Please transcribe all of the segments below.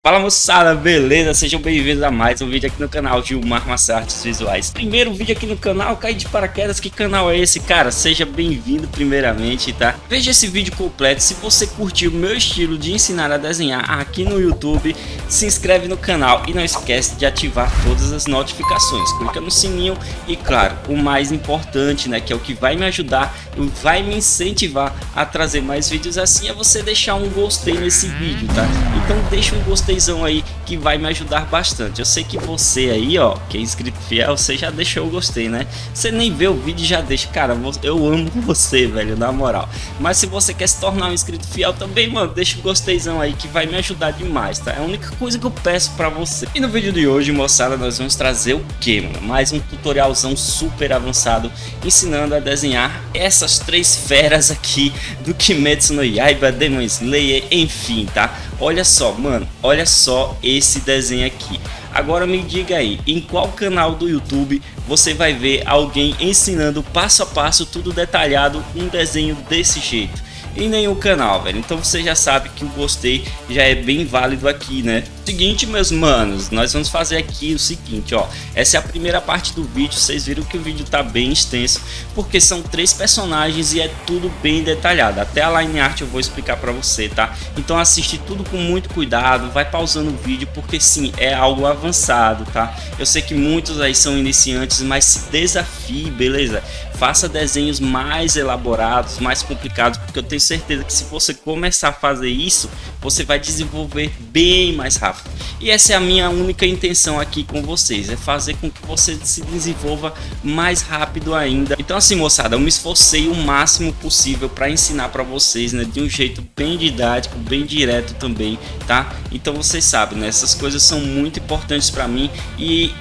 Fala moçada, beleza? Sejam bem-vindos a mais um vídeo aqui no canal Gilmar Massai Artes Visuais. Primeiro vídeo aqui no canal, cai de paraquedas, que canal é esse, cara? Seja bem-vindo primeiramente, tá? Veja esse vídeo completo, se você curtiu o meu estilo de ensinar a desenhar aqui no YouTube, se inscreve no canal e não esquece de ativar todas as notificações. Clica no sininho e, claro, o mais importante, né, que é o que vai me ajudar, vai me incentivar a trazer mais vídeos assim, é você deixar um gostei nesse vídeo, tá? Então deixa um gostei aí que vai me ajudar bastante. Eu sei que você aí, ó, que é inscrito fiel, você já deixou o gostei, né? Você nem vê o vídeo e já deixa. Cara, eu amo você, velho, na moral. Mas se você quer se tornar um inscrito fiel também, mano, deixa o gosteizão aí que vai me ajudar demais, tá? É a única coisa que eu peço pra você. E no vídeo de hoje, moçada, nós vamos trazer o que, mano? Mais um tutorialzão super avançado ensinando a desenhar essas três feras aqui do Kimetsu no Yaiba, Demon Slayer, enfim, tá? Olha só, mano, olha só esse desenho aqui. Agora me diga aí, em qual canal do YouTube você vai ver alguém ensinando passo a passo, tudo detalhado, um desenho desse jeito? Em nenhum canal, velho. Então você já sabe que o gostei já é bem válido aqui, né? Seguinte, meus manos, nós vamos fazer aqui o seguinte, ó. Essa é a primeira parte do vídeo. Vocês viram que o vídeo tá bem extenso, porque são três personagens e é tudo bem detalhado. Até a line art eu vou explicar pra você, tá? Então assiste tudo com muito cuidado, vai pausando o vídeo, porque sim, é algo avançado, tá? Eu sei que muitos aí são iniciantes, mas se desafie, beleza? Faça desenhos mais elaborados, mais complicados, porque eu tenho certeza que se você começar a fazer isso, você vai desenvolver bem mais rápido. E essa é a minha única intenção aqui com vocês, é fazer com que você se desenvolva mais rápido ainda. Então assim, moçada, eu me esforcei o máximo possível para ensinar para vocês, né, de um jeito bem didático, bem direto também, tá? Então vocês sabem, né, essas coisas são muito importantes para mim e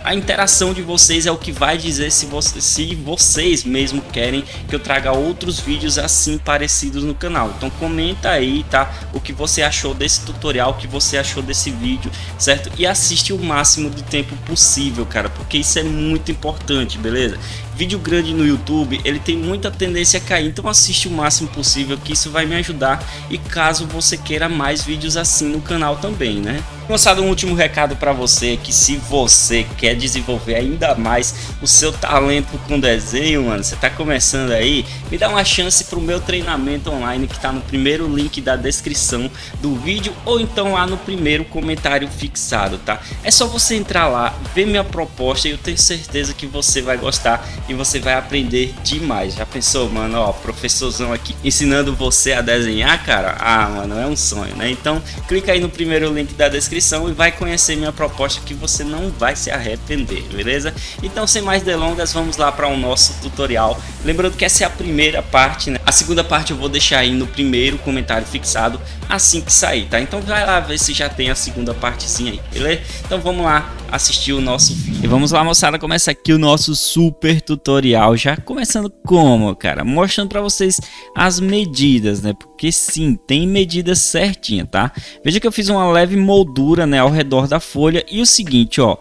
a interação de vocês é o que vai dizer se vocês mesmo querem que eu traga outros vídeos assim parecidos no canal. Então comenta aí, tá? O que você achou desse tutorial, o que você achou desse vídeo, certo? E assiste o máximo de tempo possível, cara, porque isso é muito importante, beleza? Vídeo grande no YouTube, ele tem muita tendência a cair, então assiste o máximo possível que isso vai me ajudar, e caso você queira mais vídeos assim no canal também, né? Moçada, um último recado para você, que se você quer desenvolver ainda mais o seu talento com desenho, mano, você tá começando aí, me dá uma chance pro meu treinamento online que tá no primeiro link da descrição do vídeo, ou então lá no primeiro comentário fixado, tá? É só você entrar lá, ver minha proposta e eu tenho certeza que você vai gostar e você vai aprender demais. Já pensou, mano, ó, professorzão aqui ensinando você a desenhar, cara? Ah, mano, é um sonho, né? Então clica aí no primeiro link da descrição e vai conhecer minha proposta que você não vai se arrepender, beleza? Então sem mais delongas, vamos lá para o nosso tutorial. Lembrando que essa é a primeira parte, né? A segunda parte eu vou deixar aí no primeiro comentário fixado assim que sair, tá? Então vai lá ver se já tem a segunda partezinha aí, beleza? Então vamos lá assistir o nosso vídeo. E vamos lá, moçada, começa aqui o nosso super tutorial, já começando como, cara? Mostrando para vocês as medidas, né? Porque sim, tem medidas certinha, tá? Veja que eu fiz uma leve moldura, né, ao redor da folha, e o seguinte, ó,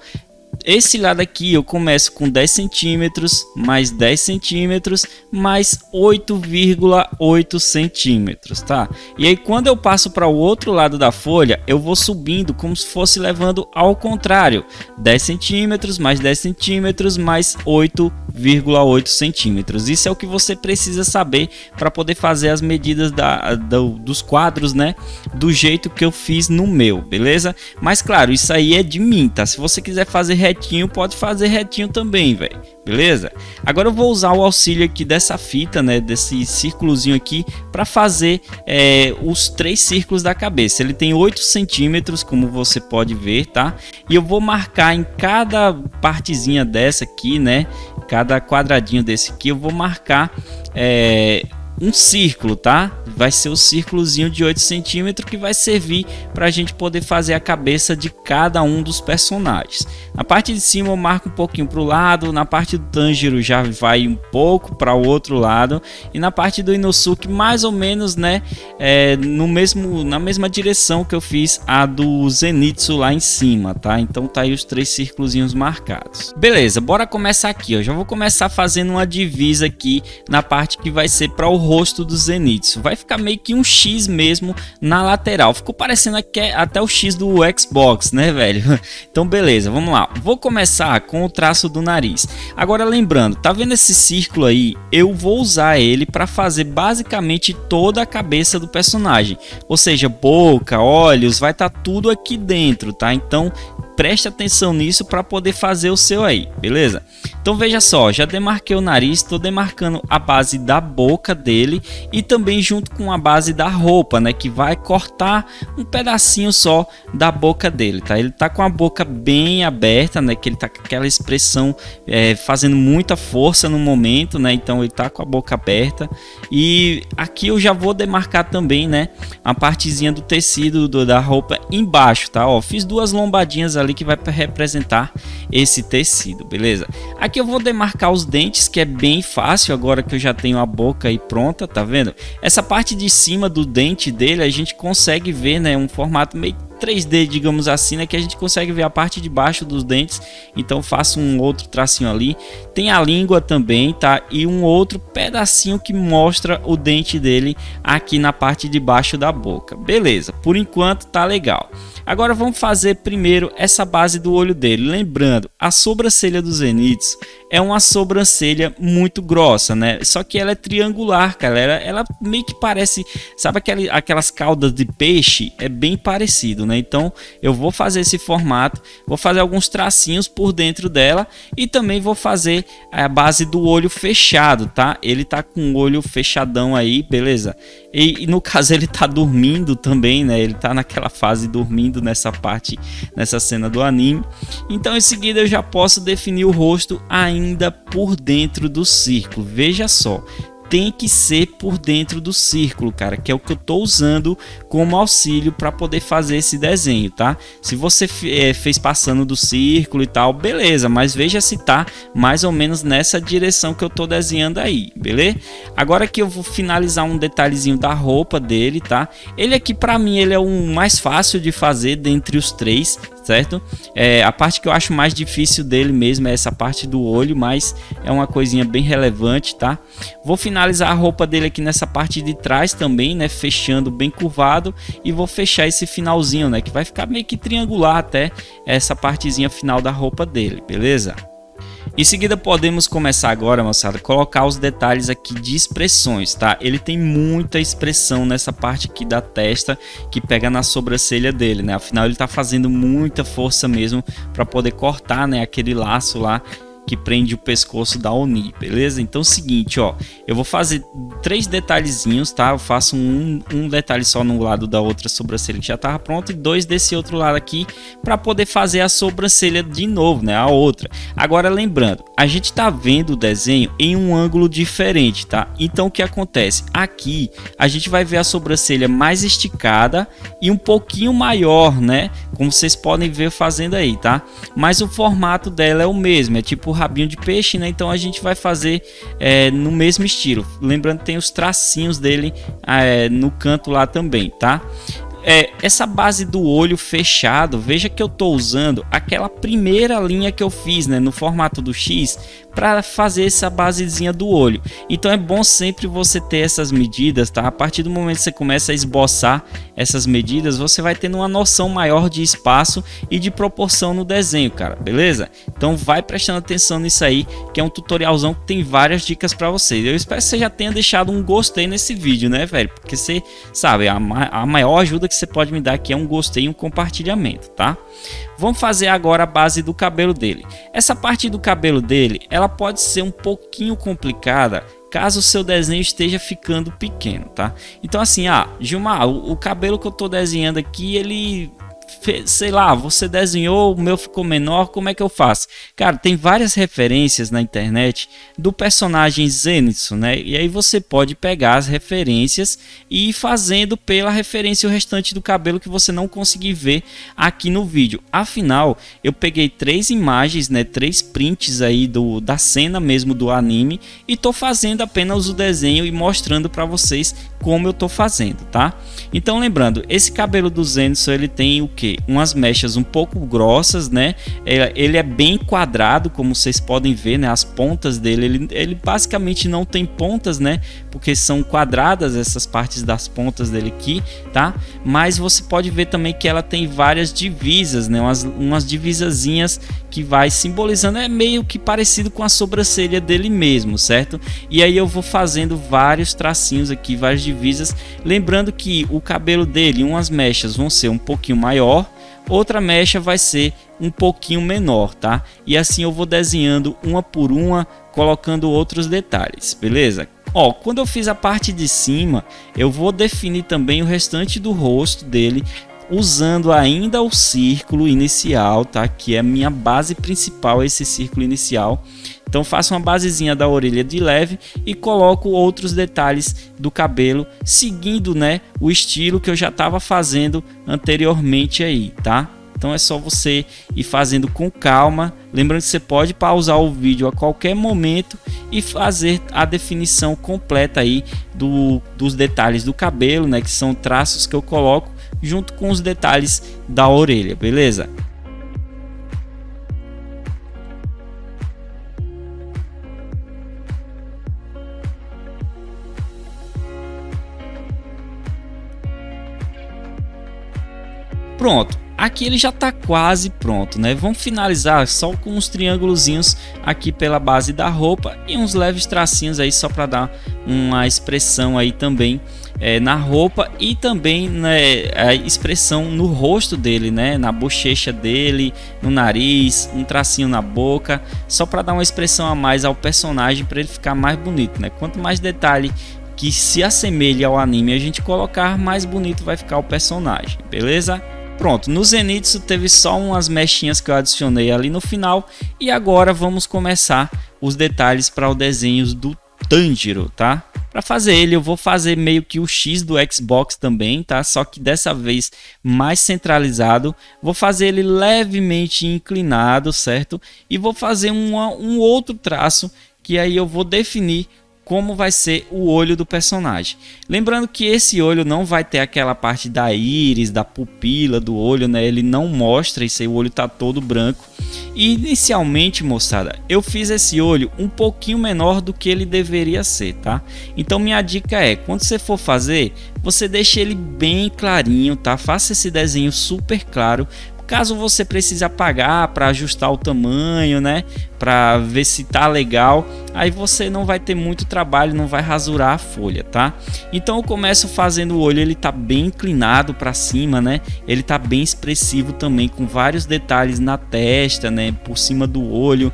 esse lado aqui eu começo com 10 centímetros, mais 10 centímetros, mais 8,8 centímetros, tá? E aí quando eu passo para o outro lado da folha, eu vou subindo como se fosse levando ao contrário. 10 centímetros, mais 10 centímetros, mais 8,8 centímetros. Isso é o que você precisa saber para poder fazer as medidas dos quadros, né? Do jeito que eu fiz no meu, beleza? Mas claro, isso aí é de mim, tá? Se você quiser fazer retinho, pode fazer retinho também, velho, beleza? Agora eu vou usar o auxílio aqui dessa fita, né, desse círculozinho aqui, para fazer os três círculos da cabeça. Ele tem 8 centímetros, como você pode ver, tá? E eu vou marcar em cada partezinha dessa aqui, né, cada quadradinho desse aqui, eu vou marcar um círculo, tá? Vai ser o círculozinho de 8 centímetros que vai servir para a gente poder fazer a cabeça de cada um dos personagens. Na parte de cima eu marco um pouquinho para o lado, na parte do Tanjiro já vai um pouco para o outro lado, e na parte do Inosuke mais ou menos, né, na mesma direção que eu fiz a do Zenitsu lá em cima, tá? Então tá aí os três círculozinhos marcados. Beleza, bora começar aqui, ó. Já vou começar fazendo uma divisa aqui na parte que vai ser para o rosto do Zenitsu. Vai ficar meio que um X mesmo na lateral. Ficou parecendo até o X do Xbox, né, velho? Então beleza, vamos lá. Vou começar com o traço do nariz. Agora lembrando, tá vendo esse círculo aí? Eu vou usar ele para fazer basicamente toda a cabeça do personagem. Ou seja, boca, olhos, vai estar tudo aqui dentro, tá? Então preste atenção nisso para poder fazer o seu aí, beleza? Então veja só, já demarquei o nariz, estou demarcando a base da boca dele e também junto com a base da roupa, né, que vai cortar um pedacinho só da boca dele, tá? Ele tá com a boca bem aberta, né, que ele tá com aquela expressão fazendo muita força no momento, né? Então ele tá com a boca aberta e aqui eu já vou demarcar também, né, a partezinha do tecido da roupa embaixo, tá? Ó, fiz duas lombadinhas ali que vai representar esse tecido, beleza? Aqui eu vou demarcar os dentes, que é bem fácil agora que eu já tenho a boca aí pronta, tá vendo? Essa parte de cima do dente dele a gente consegue ver, né, um formato meio 3D, digamos assim, né, que a gente consegue ver a parte de baixo dos dentes. Então faço um outro tracinho ali. Tem a língua também, tá? E um outro pedacinho que mostra o dente dele aqui na parte de baixo da boca. Beleza, por enquanto tá legal. Agora vamos fazer primeiro essa base do olho dele. Lembrando, a sobrancelha do Zenitsu é uma sobrancelha muito grossa, né? Só que ela é triangular, cara. Ela meio que parece, sabe aquelas caudas de peixe? É bem parecido, né? Então eu vou fazer esse formato, vou fazer alguns tracinhos por dentro dela e também vou fazer a base do olho fechado, tá? Ele tá com o olho fechadão aí, beleza? E no caso ele tá dormindo também, né? Ele tá naquela fase dormindo nessa parte, nessa cena do anime. Então em seguida eu já posso definir o rosto ainda por dentro do círculo. Veja só, tem que ser por dentro do círculo, cara, que é o que eu tô usando como auxílio para poder fazer esse desenho, tá? Se você fez passando do círculo e tal, beleza, mas veja se tá mais ou menos nessa direção que eu tô desenhando aí, beleza? Agora que eu vou finalizar um detalhezinho da roupa dele, tá? Ele aqui para mim ele é o mais fácil de fazer dentre os três, certo? A parte que eu acho mais difícil dele mesmo é essa parte do olho, mas é uma coisinha bem relevante, tá? Vou finalizar a roupa dele aqui nessa parte de trás também, né? Fechando bem curvado e vou fechar esse finalzinho, né? Que vai ficar meio que triangular até essa partezinha final da roupa dele, beleza? Em seguida podemos começar agora, moçada, a colocar os detalhes aqui de expressões, tá? Ele tem muita expressão nessa parte aqui da testa que pega na sobrancelha dele, né? Afinal ele tá fazendo muita força mesmo para poder cortar, né, aquele laço lá que prende o pescoço da Oni, beleza? Então é o seguinte, ó, eu vou fazer 3 detalhezinhos, tá? Eu faço um detalhe só no lado da outra sobrancelha que já tava pronto e 2 desse outro lado aqui para poder fazer a sobrancelha de novo, né? A outra. Agora lembrando, a gente tá vendo o desenho em um ângulo diferente, tá? Então o que acontece? Aqui a gente vai ver a sobrancelha mais esticada e um pouquinho maior, né? Como vocês podem ver fazendo aí, tá? Mas o formato dela é o mesmo, é tipo rabinho de peixe, né? Então a gente vai fazer no mesmo estilo. Lembrando que tem os tracinhos dele no canto lá também, tá? Essa base do olho fechado, veja que eu tô usando aquela primeira linha que eu fiz, né, no formato do X para fazer essa basezinha do olho. Então é bom sempre você ter essas medidas, tá? A partir do momento que você começa a esboçar essas medidas, você vai tendo uma noção maior de espaço e de proporção no desenho, cara, beleza? Então vai prestando atenção nisso aí, que é um tutorialzão que tem várias dicas para vocês. Eu espero que você já tenha deixado um gostei nesse vídeo, né, velho? Porque você sabe, a maior ajuda que você pode me dar aqui é um gostei e um compartilhamento, tá? Vamos fazer agora a base do cabelo dele. Essa parte do cabelo dele, ela pode ser um pouquinho complicada caso o seu desenho esteja ficando pequeno, tá? Então assim, Gilmar, o cabelo que eu tô desenhando aqui, ele... sei lá, você desenhou, o meu ficou menor, como é que eu faço? Cara, tem várias referências na internet do personagem Zenitsu, né? E aí você pode pegar as referências e ir fazendo pela referência o restante do cabelo que você não conseguir ver aqui no vídeo. Afinal, eu peguei 3 imagens, né? 3 prints aí da cena mesmo do anime e tô fazendo apenas o desenho e mostrando para vocês como eu tô fazendo, tá? Então lembrando, esse cabelo do Zenitsu, ele tem o que? Umas mechas um pouco grossas, né? Ele é bem quadrado, como vocês podem ver, né? As pontas dele, ele basicamente não tem pontas, né? Porque são quadradas essas partes das pontas dele aqui, tá? Mas você pode ver também que ela tem várias divisas, né? Umas divisazinhas que vai simbolizando, é meio que parecido com a sobrancelha dele mesmo, certo? E aí eu vou fazendo vários tracinhos aqui, várias divisas, lembrando que o cabelo dele, umas mechas vão ser um pouquinho maior, outra mecha vai ser um pouquinho menor, tá? E assim eu vou desenhando uma por uma, colocando outros detalhes, beleza? Ó, quando eu fiz a parte de cima, eu vou definir também o restante do rosto dele, usando ainda o círculo inicial, tá? Que é a minha base principal, esse círculo inicial. Então faço uma basezinha da orelha de leve e coloco outros detalhes do cabelo, seguindo, né, o estilo que eu já estava fazendo anteriormente aí, tá? Então é só você ir fazendo com calma. Lembrando que você pode pausar o vídeo a qualquer momento e fazer a definição completa aí dos detalhes do cabelo, né, que são traços que eu coloco junto com os detalhes da orelha, beleza? Pronto, aqui ele já está quase pronto, né? Vamos finalizar só com uns triângulozinhos aqui pela base da roupa e uns leves tracinhos aí só para dar uma expressão aí também na roupa e também, né, a expressão no rosto dele, né? Na bochecha dele, no nariz, um tracinho na boca, só para dar uma expressão a mais ao personagem, para ele ficar mais bonito, né? Quanto mais detalhe que se assemelhe ao anime a gente colocar, mais bonito vai ficar o personagem, beleza? Pronto, no Zenitsu teve só umas mechinhas que eu adicionei ali no final. E agora vamos começar os detalhes para o desenho do Tanjiro, tá? Para fazer ele eu vou fazer meio que o X do Xbox também, tá? Só que dessa vez mais centralizado. Vou fazer ele levemente inclinado, certo? E vou fazer um outro traço que aí eu vou definir como vai ser o olho do personagem. Lembrando que esse olho não vai ter aquela parte da íris, da pupila do olho, né? Ele não mostra, esse olho tá todo branco. E inicialmente, moçada, eu fiz esse olho um pouquinho menor do que ele deveria ser, tá? Então minha dica é, quando você for fazer, você deixa ele bem clarinho, tá? Faça esse desenho super claro. Caso você precise apagar para ajustar o tamanho, né, para ver se tá legal, aí você não vai ter muito trabalho, não vai rasurar a folha, tá? Então eu começo fazendo o olho, ele tá bem inclinado para cima, né? Ele tá bem expressivo também, com vários detalhes na testa, né, por cima do olho,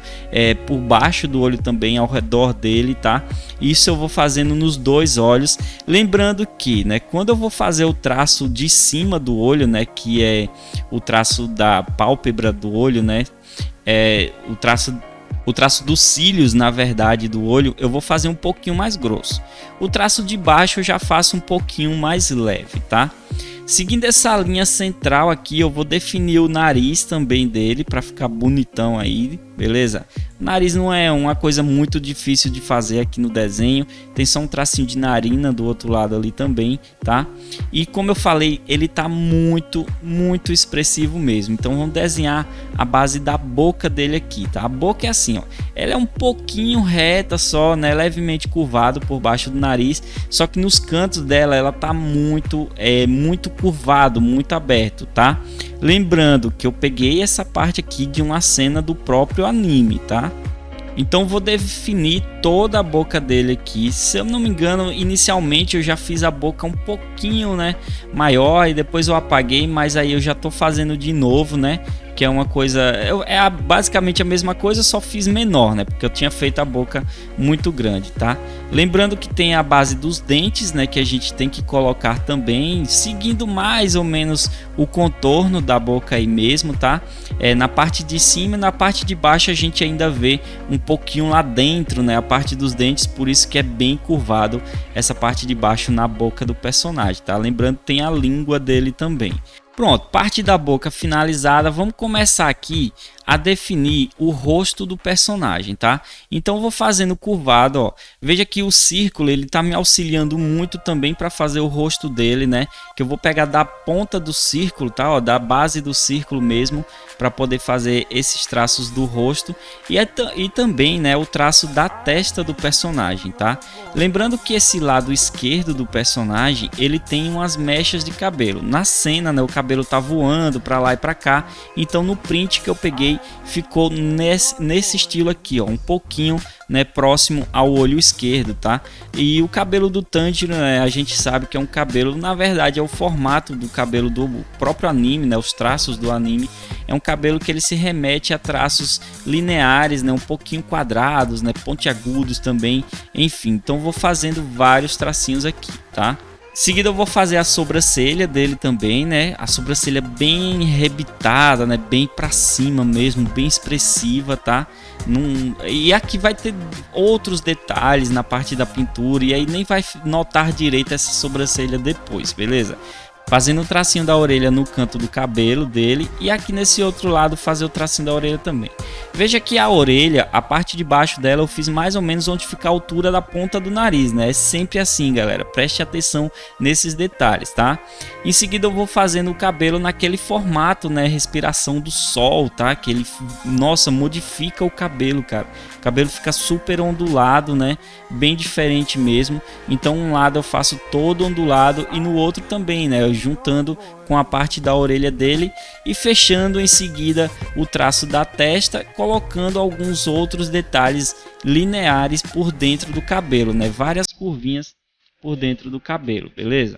por baixo do olho também, ao redor dele, tá? Isso eu vou fazendo nos dois olhos, lembrando que, né, quando eu vou fazer o traço de cima do olho, né, que é o traço da pálpebra do olho, né, o traço dos cílios, na verdade, do olho, eu vou fazer um pouquinho mais grosso. O traço de baixo eu já faço um pouquinho mais leve, tá? Seguindo essa linha central aqui, eu vou definir o nariz também dele para ficar bonitão aí, beleza? O nariz não é uma coisa muito difícil de fazer aqui no desenho, tem só um tracinho de narina do outro lado ali também, tá? E como eu falei, ele tá muito expressivo mesmo. Então vamos desenhar a base da boca dele aqui, tá? A boca é assim, ó, ela é um pouquinho reta só, né? Levemente curvado por baixo do nariz, só que nos cantos dela ela tá muito curvado, muito aberto, tá? Lembrando que eu peguei essa parte aqui de uma cena do próprio anime, tá? Então vou definir toda a boca dele aqui. Se eu não me engano, inicialmente eu já fiz a boca um pouquinho, né, maior, e depois eu apaguei, mas aí eu já tô fazendo de novo, né? Que é uma coisa, basicamente a mesma coisa, só fiz menor, né? Porque eu tinha feito a boca muito grande, tá? Lembrando que tem a base dos dentes, né? Que a gente tem que colocar também, seguindo mais ou menos o contorno da boca aí mesmo, tá? Na parte de cima e na parte de baixo a gente ainda vê um pouquinho lá dentro, né? A parte dos dentes, por isso que é bem curvado essa parte de baixo na boca do personagem, tá? Lembrando que tem a língua dele também. Pronto, parte da boca finalizada. Vamos começar aqui a definir o rosto do personagem, tá? Então eu vou fazendo curvado, ó. Veja que o círculo ele tá me auxiliando muito também para fazer o rosto dele, né? Que eu vou pegar da ponta do círculo, tá? Ó, da base do círculo mesmo, para poder fazer esses traços do rosto e também, né, o traço da testa do personagem, tá? Lembrando que esse lado esquerdo do personagem ele tem umas mechas de cabelo. Na cena, né, o cabelo tá voando para lá e para cá. Então no print que eu peguei ficou nesse estilo aqui, ó, um pouquinho, né, próximo ao olho esquerdo, tá? E o cabelo do Tanjiro, né, a gente sabe que é um cabelo, na verdade é o formato do cabelo do próprio anime, né, os traços do anime, é um cabelo que ele se remete a traços lineares, né, um pouquinho quadrados, né, pontiagudos também, enfim. Então vou fazendo vários tracinhos aqui, tá? Em seguida eu vou fazer a sobrancelha dele também, né? A sobrancelha bem rebitada, né? Bem pra cima mesmo, bem expressiva, tá? E aqui vai ter outros detalhes na parte da pintura e aí nem vai notar direito essa sobrancelha depois, beleza? Fazendo o tracinho da orelha no canto do cabelo dele e aqui nesse outro lado fazer o tracinho da orelha também. Veja que a orelha, a parte de baixo dela eu fiz mais ou menos onde fica a altura da ponta do nariz, né? É sempre assim, galera, preste atenção nesses detalhes, tá? Em seguida eu vou fazendo o cabelo naquele formato, né? Respiração do sol, tá? Que ele, nossa, modifica o cabelo, cara. O cabelo fica super ondulado, né? Bem diferente mesmo. Então um lado eu faço todo ondulado e no outro também, né? Juntando com a parte da orelha dele e fechando em seguida o traço da testa, colocando alguns outros detalhes lineares por dentro do cabelo, né? Várias curvinhas por dentro do cabelo, beleza?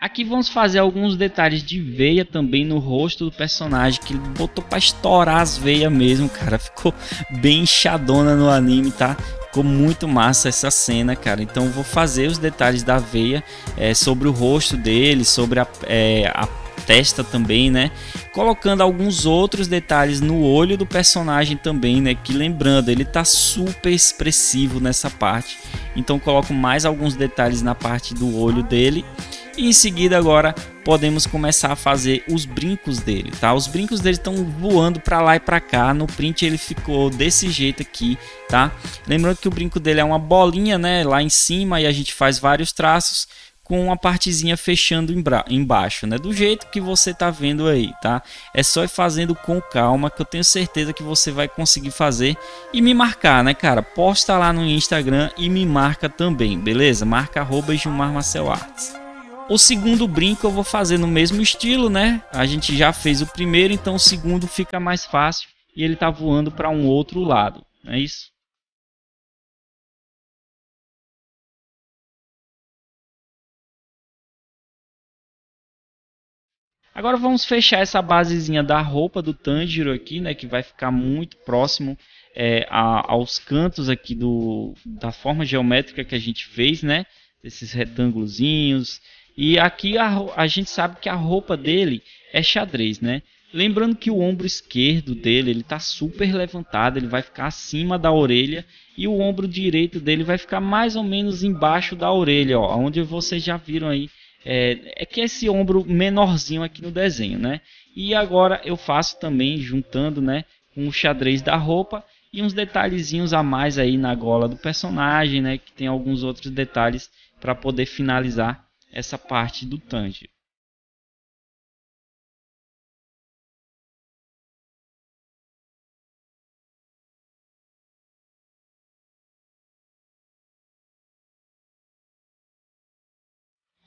Aqui vamos fazer alguns detalhes de veia também no rosto do personagem, que ele botou para estourar as veias mesmo, cara. Ficou bem inchadona no anime, tá? Ficou muito massa essa cena, cara. Então vou fazer os detalhes da veia sobre o rosto dele, sobre a testa também, né? Colocando alguns outros detalhes no olho do personagem também, né? Que lembrando, ele tá super expressivo nessa parte. Então coloco mais alguns detalhes na parte do olho dele. E em seguida agora podemos começar a fazer os brincos dele, tá? Os brincos dele estão voando para lá e para cá. No print ele ficou desse jeito aqui, tá? Lembrando que o brinco dele é uma bolinha, né? Lá em cima e a gente faz vários traços com uma partezinha fechando embaixo, né? Do jeito que você tá vendo aí, tá? É só ir fazendo com calma que eu tenho certeza que você vai conseguir fazer e me marcar, né, cara? Posta lá no Instagram e me marca também, beleza? Marca @GilmarMarcelArtes. O segundo brinco eu vou fazer no mesmo estilo, né? A gente já fez o primeiro, então o segundo fica mais fácil e ele tá voando para um outro lado, não é isso? Agora vamos fechar essa basezinha da roupa do Tanjiro aqui, né? Que vai ficar muito próximo aos cantos aqui da forma geométrica que a gente fez, né? Esses retângulozinhos. E aqui a gente sabe que a roupa dele é xadrez, né? Lembrando que o ombro esquerdo dele ele tá super levantado, ele vai ficar acima da orelha e o ombro direito dele vai ficar mais ou menos embaixo da orelha, ó, onde vocês já viram aí que é esse ombro menorzinho aqui no desenho, né? E agora eu faço também juntando, né, com o xadrez da roupa e uns detalhezinhos a mais aí na gola do personagem, né? Que tem alguns outros detalhes para poder finalizar essa parte do Tanjiro.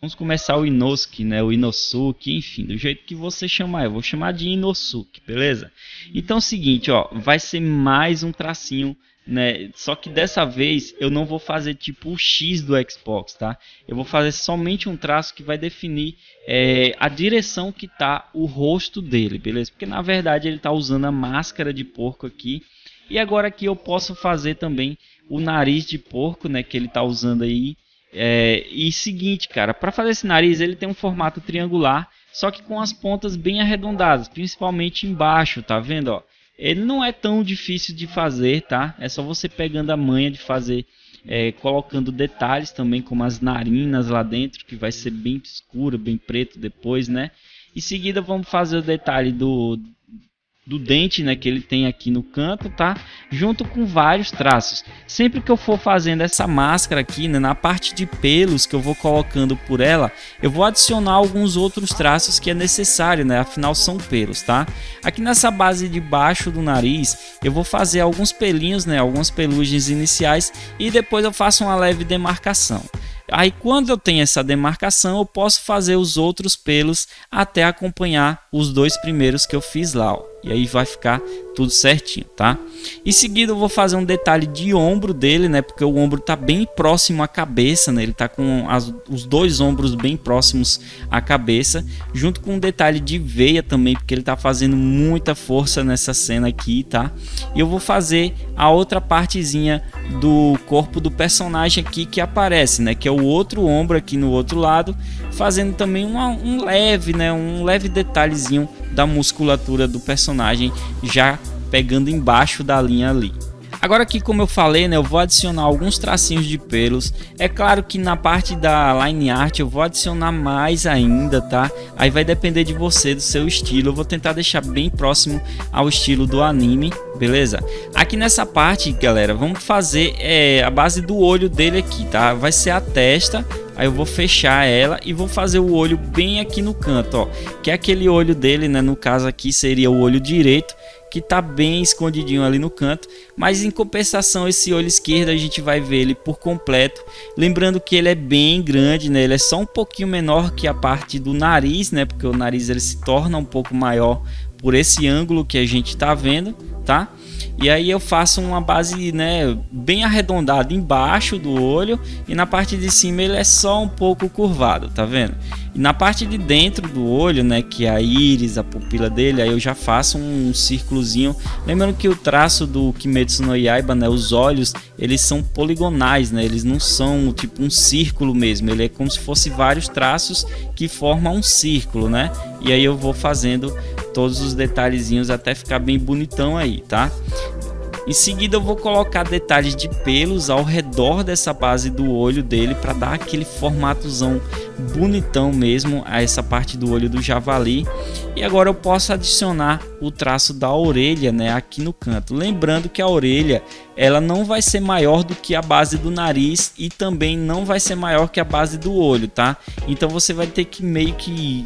Vamos começar o Inosuke, né? O Inosuke, enfim, do jeito que você chamar. Eu vou chamar de Inosuke, beleza? Então é o seguinte, ó, vai ser mais um tracinho, né? Só que dessa vez eu não vou fazer tipo o X do Xbox, tá? Eu vou fazer somente um traço que vai definir a direção que tá o rosto dele, beleza? Porque na verdade ele tá usando a máscara de porco aqui. E agora aqui eu posso fazer também o nariz de porco, né? Que ele tá usando aí. E seguinte, cara, para fazer esse nariz ele tem um formato triangular, só que com as pontas bem arredondadas, principalmente embaixo, tá vendo, ó? Ele não é tão difícil de fazer, tá? É só você pegando a manha de fazer, colocando detalhes também, como as narinas lá dentro, que vai ser bem escuro, bem preto depois, né? Em seguida vamos fazer o detalhe do dente, né, que ele tem aqui no canto, tá? Junto com vários traços. Sempre que eu for fazendo essa máscara aqui, né, na parte de pelos que eu vou colocando por ela, eu vou adicionar alguns outros traços que é necessário, né? Afinal são pelos, tá? Aqui nessa base de baixo do nariz, eu vou fazer alguns pelinhos, né, algumas pelugens iniciais e depois eu faço uma leve demarcação. Aí quando eu tenho essa demarcação, eu posso fazer os outros pelos até acompanhar os dois primeiros que eu fiz lá, ó. E aí vai ficar tudo certinho, tá? Em seguida eu vou fazer um detalhe de ombro dele, né? Porque o ombro tá bem próximo à cabeça, né? Ele tá com os dois ombros bem próximos à cabeça, junto com um detalhe de veia também, porque ele tá fazendo muita força nessa cena aqui, tá? E eu vou fazer a outra partezinha do corpo do personagem aqui que aparece, né? Que é o outro ombro aqui no outro lado, fazendo também um leve detalhezinho da musculatura do personagem, já pegando embaixo da linha ali. Agora aqui, como eu falei, né, eu vou adicionar alguns tracinhos de pelos. É claro que na parte da line art eu vou adicionar mais ainda, tá? Aí vai depender de você, do seu estilo. Eu vou tentar deixar bem próximo ao estilo do anime, beleza? Aqui nessa parte, galera, vamos fazer a base do olho dele aqui, tá? Vai ser a testa. Aí eu vou fechar ela e vou fazer o olho bem aqui no canto, ó. Que é aquele olho dele, né? No caso aqui seria o olho direito, que tá bem escondidinho ali no canto. Mas em compensação, esse olho esquerdo a gente vai ver ele por completo. Lembrando que ele é bem grande, né? Ele é só um pouquinho menor que a parte do nariz, né? Porque o nariz ele se torna um pouco maior por esse ângulo que a gente tá vendo, tá? E aí eu faço uma base, né, bem arredondada embaixo do olho, e na parte de cima ele é só um pouco curvado, tá vendo? E na parte de dentro do olho, né, que é a íris, a pupila dele, aí eu já faço um círculozinho. Lembrando que o traço do Kimetsu no Yaiba, né, os olhos, eles são poligonais, né, eles não são tipo um círculo mesmo, ele é como se fosse vários traços que formam um círculo, né? E aí eu vou fazendo todos os detalhezinhos até ficar bem bonitão aí, tá? Em seguida eu vou colocar detalhes de pelos ao redor dessa base do olho dele para dar aquele formatozão bonitão mesmo a essa parte do olho do javali. E agora eu posso adicionar o traço da orelha, né, aqui no canto. Lembrando que a orelha ela não vai ser maior do que a base do nariz e também não vai ser maior que a base do olho, tá? Então você vai ter que meio que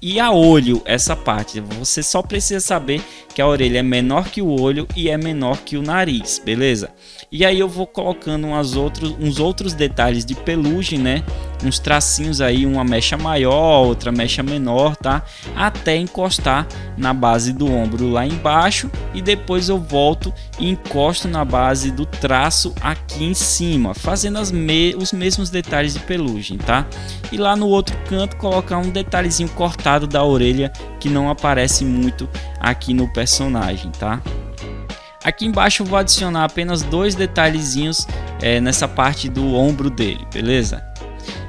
ir a olho essa parte. Você só precisa saber que a orelha é menor que o olho e é menor que o nariz, beleza? E aí eu vou colocando uns outros detalhes de pelugem, né? Uns tracinhos aí, uma mecha maior, outra mecha menor, tá? Até encostar na base do ombro lá embaixo, e depois eu volto e encosto na base do traço aqui em cima, fazendo os mesmos detalhes de pelugem, tá? E lá no outro canto colocar um detalhezinho cortado da orelha que não aparece muito aqui no personagem, tá? Aqui embaixo eu vou adicionar apenas dois detalhezinhos nessa parte do ombro dele, beleza?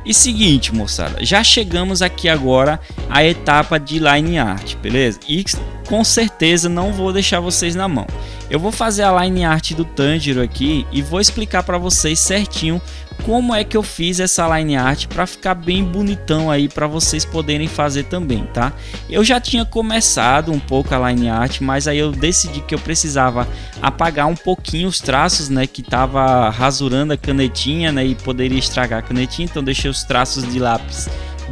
E seguinte, moçada, já chegamos aqui agora à etapa de line art, beleza? E com certeza não vou deixar vocês na mão. Eu vou fazer a line art do Tanjiro aqui e vou explicar para vocês certinho como é que eu fiz essa line art para ficar bem bonitão aí para vocês poderem fazer também, tá? Eu já tinha começado um pouco a line art, mas aí eu decidi que eu precisava apagar um pouquinho os traços, né, que tava rasurando a canetinha, né, e poderia estragar a canetinha, então deixei os traços de lápis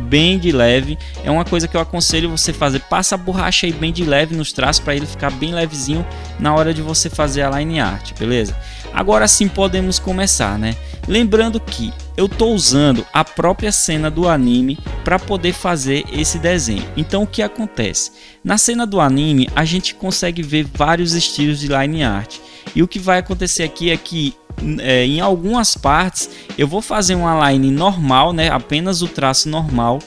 bem de leve. É uma coisa que eu aconselho você fazer, passa a borracha aí bem de leve nos traços para ele ficar bem levezinho na hora de você fazer a line art, beleza? Agora sim podemos começar, né? Lembrando que eu estou usando a própria cena do anime para poder fazer esse desenho. Então o que acontece? Na cena do anime a gente consegue ver vários estilos de line art. E o que vai acontecer aqui é que em algumas partes eu vou fazer uma line normal, né, apenas o traço normal.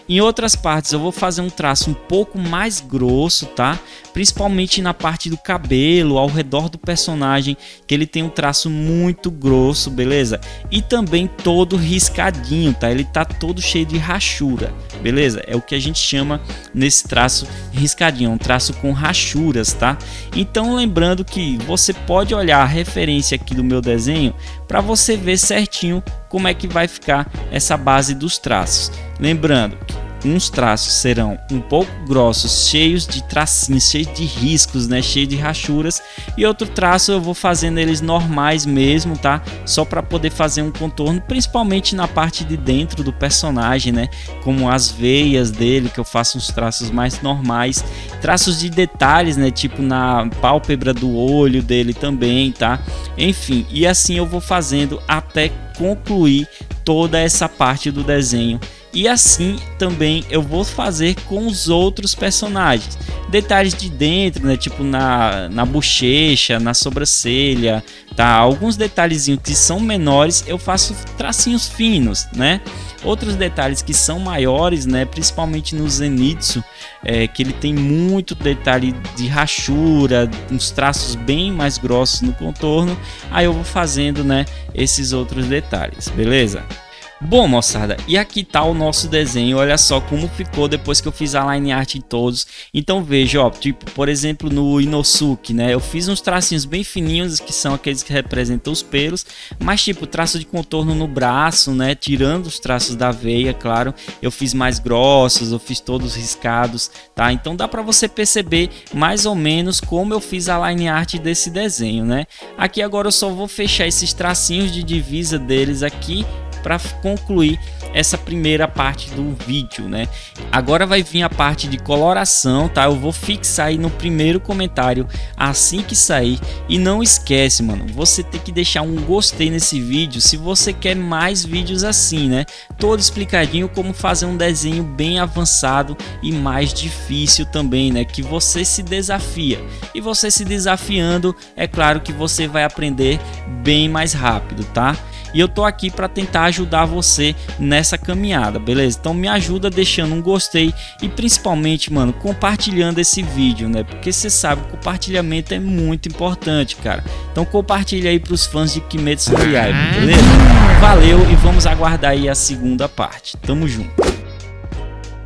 Em outras partes eu vou fazer um traço um pouco mais grosso, tá? Principalmente na parte do cabelo, ao redor do personagem, que ele tem um traço muito grosso, beleza? E também todo riscadinho, tá? Ele tá todo cheio de rachura, beleza? É o que a gente chama nesse traço riscadinho, um traço com rachuras, tá? Então lembrando que você pode olhar a referência aqui do meu desenho para você ver certinho como é que vai ficar essa base dos traços. Lembrando que uns traços serão um pouco grossos, cheios de tracinhos, cheios de riscos, né, cheios de rachuras, e outro traço eu vou fazendo eles normais mesmo, tá? Só para poder fazer um contorno, principalmente na parte de dentro do personagem, né? Como as veias dele, que eu faço uns traços mais normais, traços de detalhes, né? Tipo na pálpebra do olho dele também, tá? Enfim, e assim eu vou fazendo até concluir toda essa parte do desenho. E assim também eu vou fazer com os outros personagens. Detalhes de dentro, né? Tipo na bochecha, na sobrancelha, tá? Alguns detalhezinhos que são menores eu faço tracinhos finos, né? Outros detalhes que são maiores, né? Principalmente no Zenitsu, que ele tem muito detalhe de rachura, uns traços bem mais grossos no contorno. Aí eu vou fazendo, né? Esses outros detalhes, beleza? Bom, moçada, e aqui tá o nosso desenho. Olha só como ficou depois que eu fiz a line art em todos. Então veja, ó, tipo, por exemplo, no Inosuke, né, eu fiz uns tracinhos bem fininhos, que são aqueles que representam os pelos, mas tipo, traço de contorno no braço, né, tirando os traços da veia, claro, eu fiz mais grossos, eu fiz todos riscados, tá? Então dá pra você perceber mais ou menos como eu fiz a line art desse desenho, né? Aqui agora eu só vou fechar esses tracinhos de divisa deles aqui para concluir essa primeira parte do vídeo, né? Agora vai vir a parte de coloração, tá? Eu vou fixar aí no primeiro comentário assim que sair. E não esquece, mano, você tem que deixar um gostei nesse vídeo se você quer mais vídeos assim, né? Todo explicadinho como fazer um desenho bem avançado e mais difícil também, né? Que você se desafia. E você se desafiando, é claro que você vai aprender bem mais rápido, tá? E eu tô aqui para tentar ajudar você nessa caminhada, beleza? Então me ajuda deixando um gostei e principalmente, mano, compartilhando esse vídeo, né? Porque você sabe, o compartilhamento é muito importante, cara. Então compartilha aí pros fãs de Kimetsu no Yaiba, beleza? Valeu e vamos aguardar aí a segunda parte. Tamo junto.